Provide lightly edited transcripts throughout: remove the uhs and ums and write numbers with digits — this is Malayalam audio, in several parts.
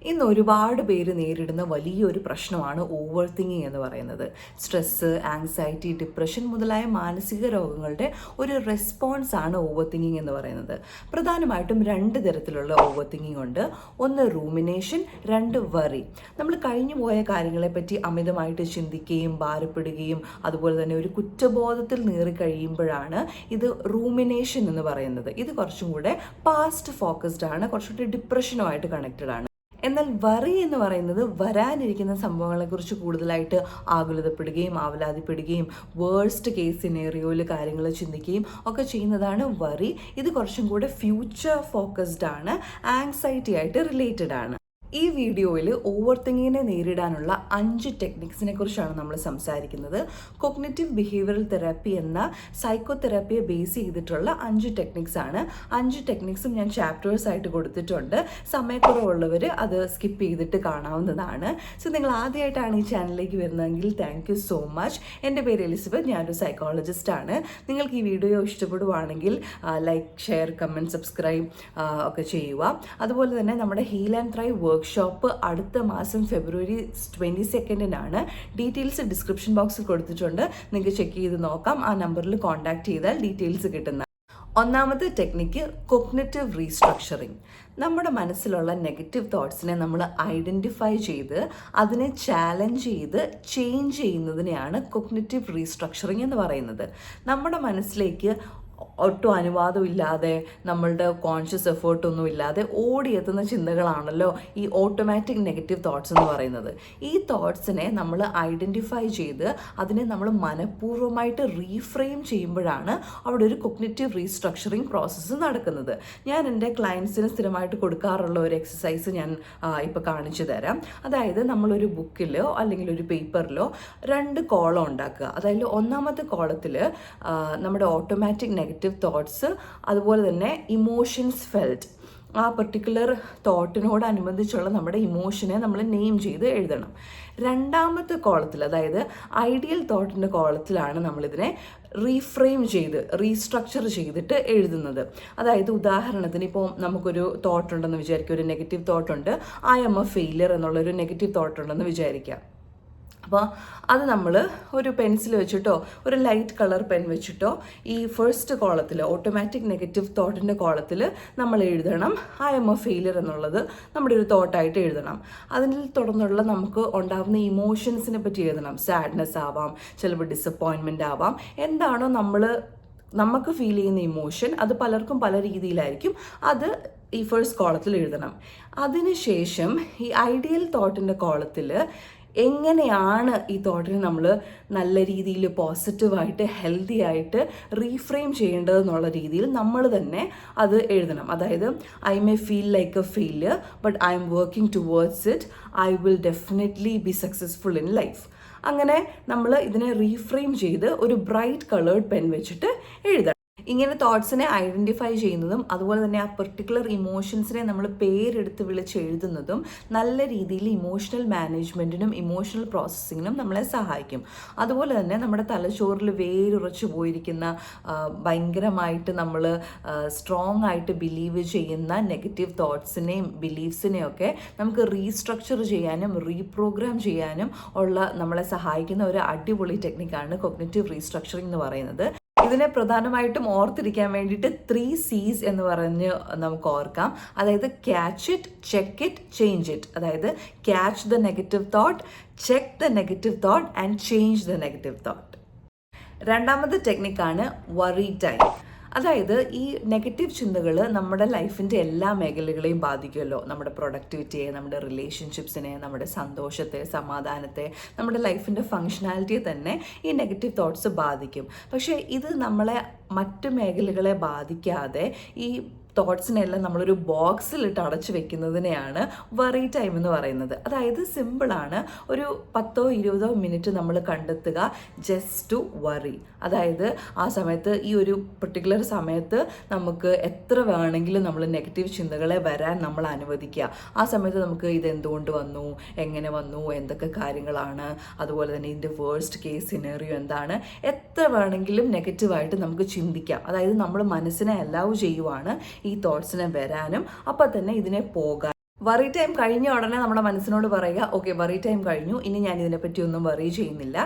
ഇന്ന് ഒരുപാട് പേര് നേരിടുന്ന വലിയൊരു പ്രശ്നമാണ് ഓവർ തിങ്കിങ് എന്ന് പറയുന്നത്. സ്ട്രെസ്സ്, ആങ്സൈറ്റി, ഡിപ്രഷൻ മുതലായ മാനസിക രോഗങ്ങളുടെ ഒരു റെസ്പോൺസ് ആണ് ഓവർ തിങ്കിങ് എന്ന് പറയുന്നത്. പ്രധാനമായിട്ടും രണ്ട് തരത്തിലുള്ള ഓവർ തിങ്കിങ് ഉണ്ട്. ഒന്ന് റൂമിനേഷൻ, രണ്ട് വറി. നമ്മൾ കഴിഞ്ഞു പോയ കാര്യങ്ങളെപ്പറ്റി അമിതമായിട്ട് ചിന്തിക്കുകയും ഭാരപ്പെടുകയും അതുപോലെ തന്നെ ഒരു കുറ്റബോധത്തിൽ നീറിക്കഴിയുമ്പോഴാണ് ഇത് റൂമിനേഷൻ എന്ന് പറയുന്നത്. ഇത് കുറച്ചും കൂടെ പാസ്റ്റ് ഫോക്കസ്ഡ് ആണ്, കുറച്ചുകൂടി ഡിപ്രഷനുമായിട്ട് കണക്റ്റഡ് ആണ്. എന്നാൽ വറി എന്ന് പറയുന്നത് വരാനിരിക്കുന്ന സംഭവങ്ങളെക്കുറിച്ച് കൂടുതലായിട്ട് ആകുലതപ്പെടുകയും ആവലാതിപ്പെടുകയും വേഴ്സ്റ്റ് കേസ് സിനേറിയോയിൽ കാര്യങ്ങൾ ചിന്തിക്കുകയും ഒക്കെ ചെയ്യുന്നതാണ് വറി. ഇത് കുറച്ചും കൂടെ ഫ്യൂച്ചർ ഫോക്കസ്ഡ് ആണ്, ആങ്സൈറ്റി ആയിട്ട് റിലേറ്റഡ് ആണ്. ഈ വീഡിയോയിൽ ഓവർ തിങ്കിങ്ങിനെ നേരിടാനുള്ള 5 ടെക്നിക്സിനെ കുറിച്ചാണ് നമ്മൾ സംസാരിക്കുന്നത്. കൊഗ്നിറ്റീവ് ബിഹേവിയറൽ തെറാപ്പി എന്ന സൈക്കോ തെറാപ്പിയെ ബേസ് ചെയ്തിട്ടുള്ള 5 ടെക്നിക്സ് ആണ്. 5 ടെക്നിക്സും ഞാൻ ചാപ്റ്റേഴ്സ് ആയിട്ട് കൊടുത്തിട്ടുണ്ട്. സമയക്കുറവുള്ളവർ അത് സ്കിപ്പ് ചെയ്തിട്ട് കാണാവുന്നതാണ്. സോ നിങ്ങൾ ആദ്യമായിട്ടാണ് ഈ ചാനലിലേക്ക് വരുന്നതെങ്കിൽ താങ്ക് യു സോ മച്ച്. എൻ്റെ പേര് എലിസബത്ത്, ഞാനൊരു സൈക്കോളജിസ്റ്റ് ആണ്. നിങ്ങൾക്ക് ഈ വീഡിയോ ഇഷ്ടപ്പെടുവാണെങ്കിൽ ലൈക്ക്, ഷെയർ, കമൻറ്റ്, സബ്സ്ക്രൈബ് ഒക്കെ ചെയ്യുക. അതുപോലെ തന്നെ നമ്മുടെ ഹീൽ ആൻഡ് ത്രൈവ് വർക്ക്ഷോപ്പ് അടുത്ത മാസം ഫെബ്രുവരി 22-ാണ്. ഡീറ്റെയിൽസ് ഡിസ്ക്രിപ്ഷൻ ബോക്സിൽ കൊടുത്തിട്ടുണ്ട്, നിങ്ങൾക്ക് ചെക്ക് ചെയ്ത് നോക്കാം. ആ നമ്പറിൽ കോൺടാക്ട് ചെയ്താൽ ഡീറ്റെയിൽസ് കിട്ടുന്ന. ഒന്നാമത്തെ ടെക്നിക്ക് കൊഗ്നിറ്റീവ് റീസ്ട്രക്ചറിങ്. നമ്മുടെ മനസ്സിലുള്ള നെഗറ്റീവ് തോട്ട്സിനെ നമ്മൾ ഐഡൻറ്റിഫൈ ചെയ്ത് അതിനെ ചാലഞ്ച് ചെയ്ത് ചേഞ്ച് ചെയ്യുന്നതിനെയാണ് കൊഗ്നിറ്റീവ് റീസ്ട്രക്ചറിങ് എന്ന് പറയുന്നത്. നമ്മുടെ മനസ്സിലേക്ക് ഒട്ടും അനുവാദമില്ലാതെ, നമ്മളുടെ കോൺഷ്യസ് എഫേർട്ടൊന്നും ഇല്ലാതെ ഓടിയെത്തുന്ന ചിന്തകളാണല്ലോ ഈ ഓട്ടോമാറ്റിക് നെഗറ്റീവ് തോട്ട്സ് എന്ന് പറയുന്നത്. ഈ തോട്ട്സിനെ നമ്മൾ ഐഡൻറ്റിഫൈ ചെയ്ത് അതിനെ നമ്മൾ മനഃപൂർവ്വമായിട്ട് റീഫ്രെയിം ചെയ്യുമ്പോഴാണ് അവിടെ ഒരു കൊഗ്നിറ്റീവ് റീസ്ട്രക്ചറിങ് പ്രോസസ്സ് നടക്കുന്നത്. ഞാൻ എൻ്റെ ക്ലയൻസിന് സ്ഥിരമായിട്ട് കൊടുക്കാറുള്ള ഒരു എക്സസൈസ് ഞാൻ ഇപ്പോൾ കാണിച്ചു തരാം. അതായത് നമ്മളൊരു ബുക്കിലോ അല്ലെങ്കിൽ ഒരു പേപ്പറിലോ 2 കോളം ഉണ്ടാക്കുക. അതായത് ഒന്നാമത്തെ കോളത്തിൽ നമ്മുടെ ഓട്ടോമാറ്റിക് നെഗറ്റീവ് തോട്ട്സ്, അതുപോലെ തന്നെ ഇമോഷൻസ് ഫെൽറ്റ്, ആ പെർട്ടിക്കുലർ തോട്ടിനോടനുബന്ധിച്ചുള്ള നമ്മുടെ ഇമോഷനെ നമ്മൾ നെയിം ചെയ്ത് എഴുതണം. രണ്ടാമത്തെ കോളത്തിൽ, അതായത് ഐഡിയൽ തോട്ടിൻ്റെ കോളത്തിലാണ് നമ്മളിതിനെ റീഫ്രെയിം ചെയ്ത് റീസ്ട്രക്ചർ ചെയ്തിട്ട് എഴുതുന്നത്. അതായത് ഉദാഹരണത്തിന് ഇപ്പോൾ നമുക്കൊരു തോട്ടുണ്ടെന്ന് വിചാരിക്കുക, ഒരു നെഗറ്റീവ് തോട്ടുണ്ട്, ഐ എം എ ഫെയിലിയർ എന്നുള്ളൊരു നെഗറ്റീവ് തോട്ടുണ്ടെന്ന് വിചാരിക്കുക. അപ്പോൾ അത് നമ്മൾ ഒരു പെൻസിൽ വെച്ചിട്ടോ ഒരു ലൈറ്റ് കളർ പെൻ വെച്ചിട്ടോ ഈ ഫസ്റ്റ് കോളത്തിൽ, ഓട്ടോമാറ്റിക് നെഗറ്റീവ് തോട്ടിൻ്റെ കോളത്തിൽ നമ്മൾ എഴുതണം ഐ എം എ ഫെയിലിയർ എന്നുള്ളത് നമ്മുടെ ഒരു തോട്ടായിട്ട് എഴുതണം. അതിൽ തുടർന്നുള്ള നമുക്ക് ഉണ്ടാകുന്ന ഇമോഷൻസിനെ പറ്റി എഴുതണം. സാഡ്നെസ് ആവാം, ചിലപ്പോൾ ഡിസപ്പോയിൻമെൻ്റ് ആവാം. എന്താണോ നമുക്ക് ഫീൽ ചെയ്യുന്ന ഇമോഷൻ, അത് പലർക്കും പല രീതിയിലായിരിക്കും, അത് ഈ ഫസ്റ്റ് കോളത്തിൽ എഴുതണം. അതിനുശേഷം ഈ ഐഡിയൽ തോട്ടിൻ്റെ കോളത്തിൽ എങ്ങനെയാണ് ഈ തോട്ടിനെ നമ്മൾ നല്ല രീതിയിൽ പോസിറ്റീവായിട്ട് ഹെൽത്തി ആയിട്ട് റീഫ്രെയിം ചെയ്യേണ്ടതെന്നുള്ള രീതിയിൽ നമ്മൾ തന്നെ അത് എഴുതണം. അതായത് I may feel like A failure but I am working towards it, I will definitely B successful in life. അങ്ങനെ നമ്മൾ ഇതിനെ റീഫ്രെയിം ചെയ്ത് ഒരു ബ്രൈറ്റ് കളേർഡ് പെൻ വെച്ചിട്ട് എഴുതണം. ഇങ്ങനെ തോട്ട്സിനെ ഐഡൻറ്റിഫൈ ചെയ്യുന്നതും അതുപോലെ തന്നെ ആ പെർട്ടിക്കുലർ ഇമോഷൻസിനെ നമ്മൾ പേരെടുത്ത് വിളിച്ച് എഴുതുന്നതും നല്ല രീതിയിൽ ഇമോഷണൽ മാനേജ്മെൻറ്റിനും ഇമോഷണൽ പ്രോസസ്സിങ്ങിനും നമ്മളെ സഹായിക്കും. അതുപോലെ തന്നെ നമ്മുടെ തലച്ചോറിൽ വേരുറച്ചു പോയിരിക്കുന്ന ഭയങ്കരമായിട്ട് നമ്മൾ സ്ട്രോങ് ആയിട്ട് ബിലീവ് ചെയ്യുന്ന നെഗറ്റീവ് തോട്ട്സിനെയും ബിലീഫ്സിനെയും ഒക്കെ നമുക്ക് റീസ്ട്രക്ചർ ചെയ്യാനും റീപ്രോഗ്രാം ചെയ്യാനും ഉള്ള നമ്മളെ സഹായിക്കുന്ന ഒരു അടിപൊളി ടെക്നിക്കാണ് കൊഗ്നിറ്റീവ് റീസ്ട്രക്ചറിങ് എന്ന് പറയുന്നത്. ഇതിനെ പ്രധാനമായിട്ടും ഓർത്തിരിക്കാൻ വേണ്ടിയിട്ട് 3 C's എന്ന് പറഞ്ഞ് നമുക്ക് ഓർക്കാം. അതായത് catch it, check it, change it. അതായത് catch the negative thought, check the negative thought and change the negative thought. രണ്ടാമത്തെ ടെക്നിക്കാണ് വറി ടൈം. അതായത് ഈ നെഗറ്റീവ് ചിന്തകൾ നമ്മുടെ ലൈഫിൻ്റെ എല്ലാ മേഖലകളെയും ബാധിക്കുമല്ലോ. നമ്മുടെ പ്രൊഡക്ടിവിറ്റിയെ, നമ്മുടെ റിലേഷൻഷിപ്സിനെ, നമ്മുടെ സന്തോഷത്തെ, സമാധാനത്തെ, നമ്മുടെ ലൈഫിൻ്റെ ഫങ്ഷനാലിറ്റിയെ തന്നെ ഈ നെഗറ്റീവ് തോട്ട്സ് ബാധിക്കും. പക്ഷേ ഇത് നമ്മളെ മറ്റു മേഖലകളെ ബാധിക്കാതെ ഈ തോട്ട്സിനെല്ലാം നമ്മളൊരു ബോക്സിലിട്ട് അടച്ചു വെക്കുന്നതിനെയാണ് വറി ടൈം എന്ന് പറയുന്നത്. അതായത് സിമ്പിളാണ്. ഒരു 10-20 മിനിറ്റ് നമ്മൾ കണ്ടെത്തുക ജസ്റ്റ് ടു വറി. അതായത് ആ സമയത്ത്, ഈ ഒരു പെർട്ടിക്കുലർ സമയത്ത് നമുക്ക് എത്ര വേണമെങ്കിലും നമ്മൾ നെഗറ്റീവ് ചിന്തകളെ വരാൻ നമ്മൾ അനുവദിക്കുക. ആ സമയത്ത് നമുക്ക് ഇതെന്തുകൊണ്ട് വന്നു, എങ്ങനെ വന്നു, എന്തൊക്കെ കാര്യങ്ങളാണ്, അതുപോലെ തന്നെ ഇതിൻ്റെ വേഴ്സ്റ്റ് കേസ് സിനേറിയോ എന്താണ്, എത്ര വേണമെങ്കിലും നെഗറ്റീവായിട്ട് നമുക്ക് ചിന്തിക്കാം. അതായത് നമ്മൾ മനസ്സിനെ അലൗ ചെയ്യുവാണ് ഈ തോട്ട്സിനെ വരാനും അപ്പം തന്നെ ഇതിനെ പോകാൻ. വറി ടൈം കഴിഞ്ഞ ഉടനെ നമ്മുടെ മനസ്സിനോട് പറയുക, ഓക്കെ വറി ടൈം കഴിഞ്ഞു, ഇനി ഞാൻ ഇതിനെപ്പറ്റി ഒന്നും വറി ചെയ്യുന്നില്ല.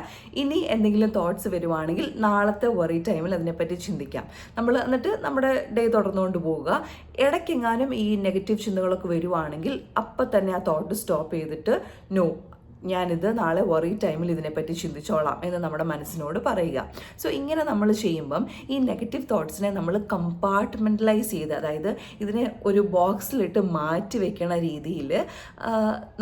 ഇനി എന്തെങ്കിലും തോട്ട്സ് വരുവാണെങ്കിൽ നാളത്തെ വറി ടൈമിൽ അതിനെപ്പറ്റി ചിന്തിക്കാം. നമ്മൾ എന്നിട്ട് നമ്മുടെ ഡേ തുടർന്നുകൊണ്ട് പോവുക. ഇടയ്ക്കെങ്ങാനും ഈ നെഗറ്റീവ് ചിന്തകളൊക്കെ വരുവാണെങ്കിൽ അപ്പം തന്നെ ആ തോട്ട് സ്റ്റോപ്പ് ചെയ്തിട്ട് നോ, ഞാനിത് നാളെ വറി ടൈമിൽ ഇതിനെപ്പറ്റി ചിന്തിച്ചോളാം എന്ന് നമ്മുടെ മനസ്സിനോട് പറയുക. സോ ഇങ്ങനെ നമ്മൾ ചെയ്യുമ്പം ഈ നെഗറ്റീവ് തോട്ട്സിനെ നമ്മൾ കമ്പാർട്ട്മെൻ്റലൈസ് ചെയ്ത്, അതായത് ഇതിനെ ഒരു ബോക്സിലിട്ട് മാറ്റി വെക്കണ രീതിയിൽ,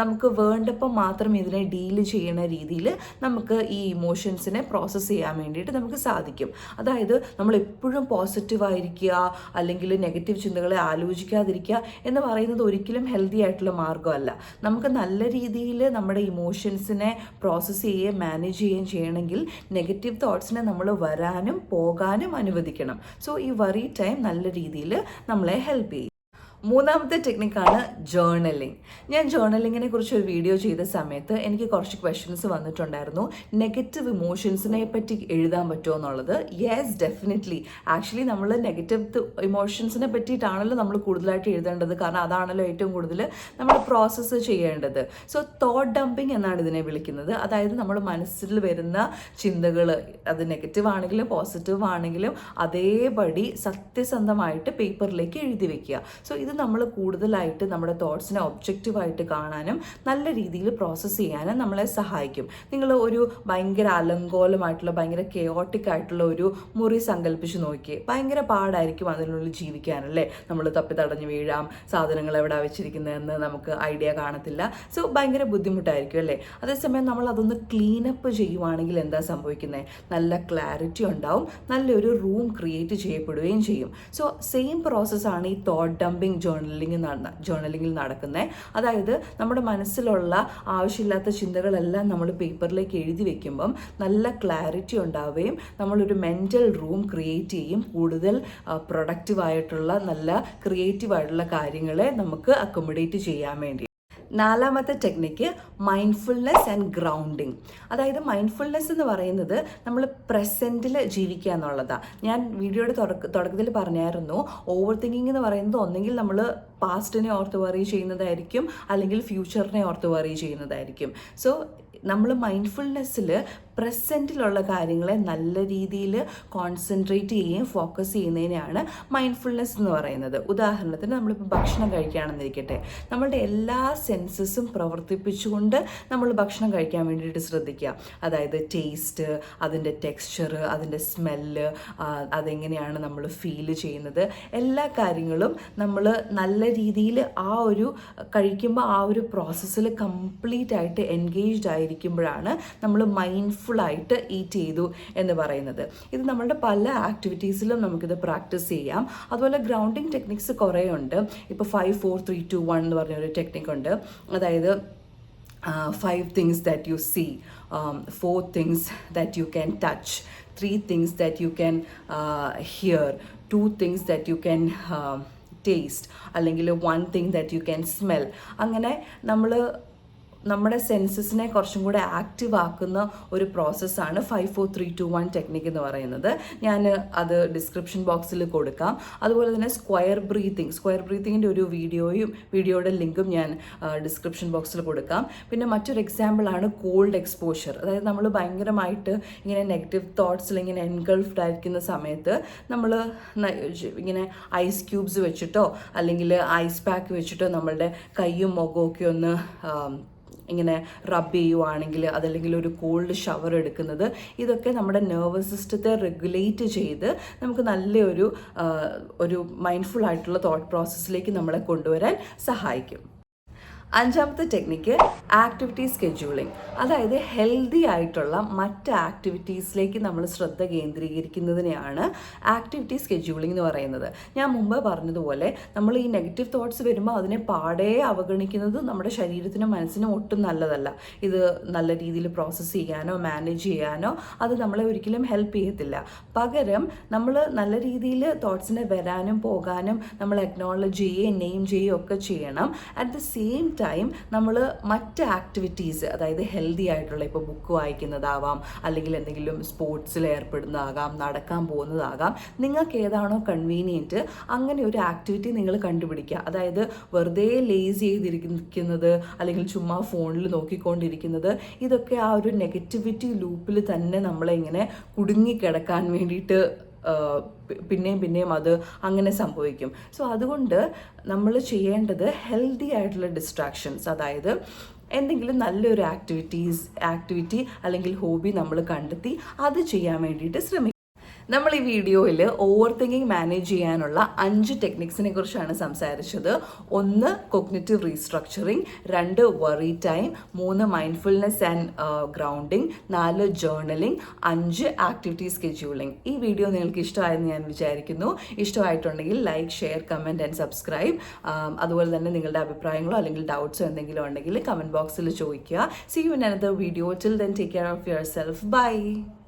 നമുക്ക് വേണ്ടപ്പം മാത്രം ഇതിനെ ഡീല് ചെയ്യണ രീതിയിൽ നമുക്ക് ഈ ഇമോഷൻസിനെ പ്രോസസ്സ് ചെയ്യാൻ വേണ്ടിയിട്ട് നമുക്ക് സാധിക്കും. അതായത് നമ്മൾ എപ്പോഴും പോസിറ്റീവായിരിക്കുക അല്ലെങ്കിൽ നെഗറ്റീവ് ചിന്തകളെ ആലോചിക്കാതിരിക്കുക എന്ന് പറയുന്നത് ഒരിക്കലും ഹെൽത്തി ആയിട്ടുള്ള മാർഗ്ഗമല്ല. നമുക്ക് നല്ല രീതിയിൽ നമ്മുടെ ഇമോഷൻസിനെ പ്രോസസ്സ് ചെയ്യുകയും മാനേജ് ചെയ്യുകയും ചെയ്യണമെങ്കിൽ നെഗറ്റീവ് തോട്ട്സിനെ നമ്മൾ വരാനും പോകാനും അനുവദിക്കണം. സോ ഈ വറി ടൈം നല്ല രീതിയിൽ നമ്മളെ ഹെൽപ്പ് ചെയ്യും. മൂന്നാമത്തെ ടെക്നിക്കാണ് ജേർണലിംഗ്. ഞാൻ ജേർണലിങ്ങിനെ കുറിച്ച് ഒരു വീഡിയോ ചെയ്ത സമയത്ത് എനിക്ക് കുറച്ച് ക്വസ്റ്റ്യൻസ് വന്നിട്ടുണ്ടായിരുന്നു. നെഗറ്റീവ് ഇമോഷൻസിനെ പറ്റി എഴുതാൻ പറ്റുമോ എന്നുള്ളത്. Yes, definitely. ആക്ച്വലി നമ്മൾ നെഗറ്റീവ് ഇമോഷൻസിനെ പറ്റിയിട്ടാണല്ലോ നമ്മൾ കൂടുതലായിട്ട് എഴുതേണ്ടത്, കാരണം അതാണല്ലോ ഏറ്റവും കൂടുതൽ നമ്മൾ പ്രോസസ്സ് ചെയ്യേണ്ടത്. സോ തോട്ട് ഡംപിങ് എന്നാണ് ഇതിനെ വിളിക്കുന്നത്. അതായത് നമ്മൾ മനസ്സിൽ വരുന്ന ചിന്തകൾ, അത് നെഗറ്റീവ് ആണെങ്കിലും പോസിറ്റീവ് ആണെങ്കിലും അതേപടി സത്യസന്ധമായിട്ട് പേപ്പറിലേക്ക് എഴുതി വെക്കുക. സോ ഇത് നമ്മൾ കൂടുതലായിട്ട് നമ്മുടെ തോട്ട്സിനെ ഒബ്ജക്റ്റീവായിട്ട് കാണാനും നല്ല രീതിയിൽ പ്രോസസ്സ് ചെയ്യാനും നമ്മളെ സഹായിക്കും. നിങ്ങൾ ഒരു ഭയങ്കര അലങ്കോലമായിട്ടുള്ള ഭയങ്കര കെയോട്ടിക് ആയിട്ടുള്ള ഒരു മുറി സങ്കല്പിച്ച് നോക്കിയേ, ഭയങ്കര പാടായിരിക്കും അതിനുള്ളിൽ ജീവിക്കാനല്ലേ. നമ്മൾ തപ്പി തടഞ്ഞു വീഴാം, സാധനങ്ങൾ എവിടെ വെച്ചിരിക്കുന്നതെന്ന് നമുക്ക് ഐഡിയ കാണത്തില്ല. സോ ഭയങ്കര ബുദ്ധിമുട്ടായിരിക്കും അല്ലേ. അതേസമയം നമ്മൾ അതൊന്ന് ക്ലീനപ്പ് ചെയ്യുവാണെങ്കിൽ എന്താ സംഭവിക്കുന്നത്? നല്ല ക്ലാരിറ്റി ഉണ്ടാവും, നല്ലൊരു റൂം ക്രിയേറ്റ് ചെയ്യപ്പെടുകയും ചെയ്യും. സോ സെയിം പ്രോസസ്സാണ് ഈ തോട്ട് ഡംപിങ് ജേർണലിങ്ങിൽ നടക്കുന്നത്. അതായത് നമ്മുടെ മനസ്സിലുള്ള ആവശ്യമില്ലാത്ത ചിന്തകളെല്ലാം നമ്മൾ പേപ്പറിലേക്ക് എഴുതി വെക്കുമ്പം നല്ല ക്ലാരിറ്റി ഉണ്ടാവുകയും നമ്മളൊരു മെൻ്റൽ റൂം ക്രിയേറ്റ് ചെയ്യും. കൂടുതൽ പ്രൊഡക്റ്റീവായിട്ടുള്ള നല്ല ക്രിയേറ്റീവായിട്ടുള്ള കാര്യങ്ങളെ നമുക്ക് അക്കോമഡേറ്റ് ചെയ്യാൻ വേണ്ടി. നാലാമത്തെ ടെക്നിക്ക് മൈൻഡ്ഫുൾനെസ് ആൻഡ് ഗ്രൗണ്ടിങ്. അതായത് മൈൻഡ്ഫുൾനെസ് എന്ന് പറയുന്നത് നമ്മൾ പ്രസൻറ്റിൽ ജീവിക്കുക എന്നുള്ളതാണ്. ഞാൻ വീഡിയോയുടെ തുടക്കത്തിൽ പറഞ്ഞായിരുന്നു, ഓവർ തിങ്കിങ് എന്ന് പറയുന്നത് ഒന്നെങ്കിൽ നമ്മൾ പാസ്റ്റിനെ ഓർത്ത് വറി ചെയ്യുന്നതായിരിക്കും, അല്ലെങ്കിൽ ഫ്യൂച്ചറിനെ ഓർത്ത് വറി ചെയ്യുന്നതായിരിക്കും. സോ നമ്മൾ മൈൻഡ്ഫുൾനെസ്സിൽ പ്രസൻറ്റിലുള്ള കാര്യങ്ങളെ നല്ല രീതിയിൽ കോൺസെൻട്രേറ്റ് ചെയ്യുകയും ഫോക്കസ് ചെയ്യുന്നതിനെയാണ് മൈൻഡ്ഫുൾനെസ് എന്ന് പറയുന്നത്. ഉദാഹരണത്തിന് നമ്മളിപ്പോൾ ഭക്ഷണം കഴിക്കുകയാണെന്നിരിക്കട്ടെ, നമ്മളുടെ എല്ലാ സെൻസസും പ്രവർത്തിപ്പിച്ചുകൊണ്ട് നമ്മൾ ഭക്ഷണം കഴിക്കാൻ വേണ്ടിയിട്ട് ശ്രദ്ധിക്കുക. അതായത് ടേസ്റ്റ്, അതിൻ്റെ ടെക്സ്ചർ, അതിൻ്റെ സ്മെല്ല്, അതെങ്ങനെയാണ് നമ്മൾ ഫീൽ ചെയ്യുന്നത്, എല്ലാ കാര്യങ്ങളും നമ്മൾ നല്ല രീതിയിൽ ആ ഒരു കഴിക്കുമ്പോൾ ആ ഒരു പ്രോസസ്സിൽ കംപ്ലീറ്റ് ആയിട്ട് എൻഗേജ്ഡ് ആയിരിക്കുമ്പോഴാണ് നമ്മൾ മൈൻഡ്ഫുള്ളായിട്ട് ഈറ്റ് ചെയ്തു എന്ന് പറയുന്നത്. ഇത് നമ്മളുടെ പല ആക്ടിവിറ്റീസിലും നമുക്കിത് പ്രാക്ടീസ് ചെയ്യാം. അതുപോലെ ഗ്രൗണ്ടിങ് ടെക്നിക്സ് കുറേ ഉണ്ട്. ഇപ്പോൾ 5, 4, 3, 2, 1 എന്ന് പറഞ്ഞൊരു ടെക്നിക്ക് ഉണ്ട്. അതായത് 5 things that you see, 4 things that you can touch, 3 things that you can hear, 2 things that you can taste, അല്ലെങ്കിൽ 1 thing that you can smell. അങ്ങനെ നമ്മൾ നമ്മുടെ സെൻസസിനെ കുറച്ചും കൂടെ ആക്റ്റീവ് ആക്കുന്ന ഒരു പ്രോസസ്സാണ് 5, 4, 3, 2, 1 ടെക്നിക്ക് എന്ന് പറയുന്നത്. ഞാൻ അത് ഡിസ്ക്രിപ്ഷൻ ബോക്സിൽ കൊടുക്കാം. അതുപോലെ തന്നെ സ്ക്വയർ ബ്രീത്തിങ്ങിൻ്റെ ഒരു വീഡിയോയുടെ ലിങ്കും ഞാൻ ഡിസ്ക്രിപ്ഷൻ ബോക്സിൽ കൊടുക്കാം. പിന്നെ മറ്റൊരു എക്സാമ്പിളാണ് കോൾഡ് എക്സ്പോഷർ. അതായത് നമ്മൾ ഭയങ്കരമായിട്ട് ഇങ്ങനെ നെഗറ്റീവ് തോട്ട്സിൽ ഇങ്ങനെ എൻഗൾഫ്ഡ് ആയിരിക്കുന്ന സമയത്ത് നമ്മൾ ഇങ്ങനെ ഐസ് ക്യൂബ്സ് വെച്ചിട്ടോ അല്ലെങ്കിൽ ഐസ് പാക്ക് വെച്ചിട്ടോ നമ്മളുടെ കൈയും മുഖവും ഒക്കെ ഒന്ന് ഇങ്ങനെ റബ്ബ് ചെയ്യുവാണെങ്കിൽ, അതല്ലെങ്കിൽ ഒരു കോൾഡ് ഷവർ എടുക്കുന്നത്, ഇതൊക്കെ നമ്മുടെ നെർവസ് സിസ്റ്റത്തെ റെഗുലേറ്റ് ചെയ്ത് നമുക്ക് നല്ലൊരു മൈൻഡ്ഫുൾ ആയിട്ടുള്ള തോട്ട് പ്രോസസ്സിലേക്ക് നമ്മളെ കൊണ്ടുവരാൻ സഹായിക്കും. അഞ്ചാമത്തെ ടെക്നിക്ക് ആക്ടിവിറ്റി സ്കെഡ്യൂളിംഗ്. അതായത് ഹെൽത്തി ആയിട്ടുള്ള മറ്റ് ആക്ടിവിറ്റീസിലേക്ക് നമ്മൾ ശ്രദ്ധ കേന്ദ്രീകരിക്കുന്നതിനെയാണ് ആക്ടിവിറ്റി സ്കെഡ്യൂളിംഗ് എന്ന് പറയുന്നത്. ഞാൻ മുമ്പ് പറഞ്ഞതുപോലെ നമ്മൾ ഈ നെഗറ്റീവ് തോട്ട്സ് വരുമ്പോൾ അതിനെ പാടെ അവഗണിക്കുന്നത് നമ്മുടെ ശരീരത്തിനും മനസ്സിനും ഒട്ടും നല്ലതല്ല. ഇത് നല്ല രീതിയിൽ പ്രോസസ്സ് ചെയ്യാനോ മാനേജ് ചെയ്യാനോ അത് നമ്മളെ ഒരിക്കലും ഹെൽപ്പ് ചെയ്യത്തില്ല. പകരം നമ്മൾ നല്ല രീതിയിൽ തോട്ട്സിനെ വരാനും പോകാനും നമ്മൾ അക്നോളജ് ചെയ്യുകയും നെയിം ചെയ്യുകയും ഒക്കെ ചെയ്യണം. അറ്റ് ദ സെയിം ടൈം നമ്മൾ മറ്റ് ആക്ടിവിറ്റീസ്, അതായത് ഹെൽത്തി ആയിട്ടുള്ള, ഇപ്പോൾ ബുക്ക് വായിക്കുന്നതാവാം, അല്ലെങ്കിൽ എന്തെങ്കിലും സ്പോർട്സിൽ ഏർപ്പെടുന്നതാകാം, നടക്കാൻ പോകുന്നതാകാം, നിങ്ങൾക്ക് ഏതാണോ കൺവീനിയൻറ്റ് അങ്ങനെ ഒരു ആക്ടിവിറ്റി നിങ്ങൾ കണ്ടുപിടിക്കുക. അതായത് വെറുതെ ലേസി ചെയ്തിരിക്കുന്നത് അല്ലെങ്കിൽ ചുമ്മാ ഫോണിൽ നോക്കിക്കൊണ്ടിരിക്കുന്നത്, ഇതൊക്കെ ആ ഒരു നെഗറ്റിവിറ്റി ലൂപ്പിൽ തന്നെ നമ്മളെ ഇങ്ങനെ കുടുങ്ങിക്കിടക്കാൻ വേണ്ടിയിട്ട് പിന്നെയും അത് അങ്ങനെ സംഭവിക്കും. സോ അതുകൊണ്ട് നമ്മൾ ചെയ്യേണ്ടത് ഹെൽത്തി ആയിട്ടുള്ള ഡിസ്ട്രാക്ഷൻസ്, അതായത് എന്തെങ്കിലും നല്ലൊരു ആക്ടിവിറ്റി അല്ലെങ്കിൽ ഹോബി നമ്മൾ കണ്ടെത്തി അത് ചെയ്യാൻ വേണ്ടിയിട്ട് ശ്രമിക്കും. നമ്മൾ ഈ വീഡിയോയിൽ ഓവർ തിങ്കിങ് മാനേജ് ചെയ്യാനുള്ള 5 ടെക്നിക്സിനെ കുറിച്ചാണ് സംസാരിച്ചത്. 1 cognitive restructuring, 2 worry time, 3 mindfulness and grounding, 4 journaling, 5 activity scheduling. ഈ വീഡിയോ നിങ്ങൾക്ക് ഇഷ്ടമായെന്ന് ഞാൻ വിചാരിക്കുന്നു. ഇഷ്ടമായിട്ടുണ്ടെങ്കിൽ like, share, comment and subscribe. അതുപോലെ തന്നെ നിങ്ങളുടെ അഭിപ്രായങ്ങളോ അല്ലെങ്കിൽ ഡൗട്ട്സോ എന്തെങ്കിലും ഉണ്ടെങ്കിൽ കമൻറ്റ് ബോക്സിൽ ചോദിക്കുക. See you in another video. Till then, take care of yourself. Bye.